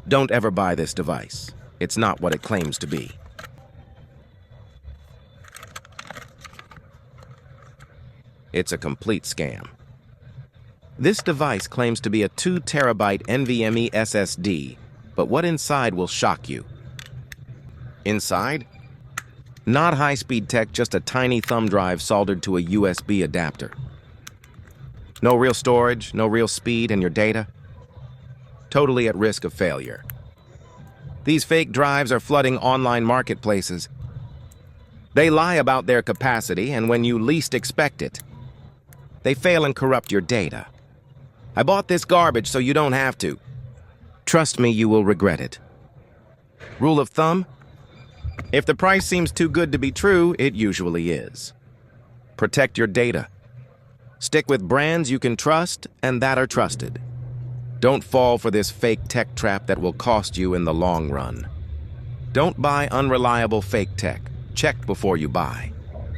Don't ever buy this device. It's not what it claims to be. It's a complete scam. This device claims to be a 2 terabyte NVMe SSD, but what inside will shock you. Inside? Not high-speed tech, just a tiny thumb drive soldered to a USB adapter. No real storage, no real speed in your data. Totally at risk of failure. These fake drives are flooding online marketplaces. They lie about their capacity, and when you least expect it, they fail and corrupt your data. I bought this garbage so you don't have to. Trust me, you will regret it. Rule of thumb? If the price seems too good to be true, it usually is. Protect your data. Stick with brands you can trust and that are trusted. Don't fall for this fake tech trap that will cost you in the long run. Don't buy unreliable fake tech. Check before you buy.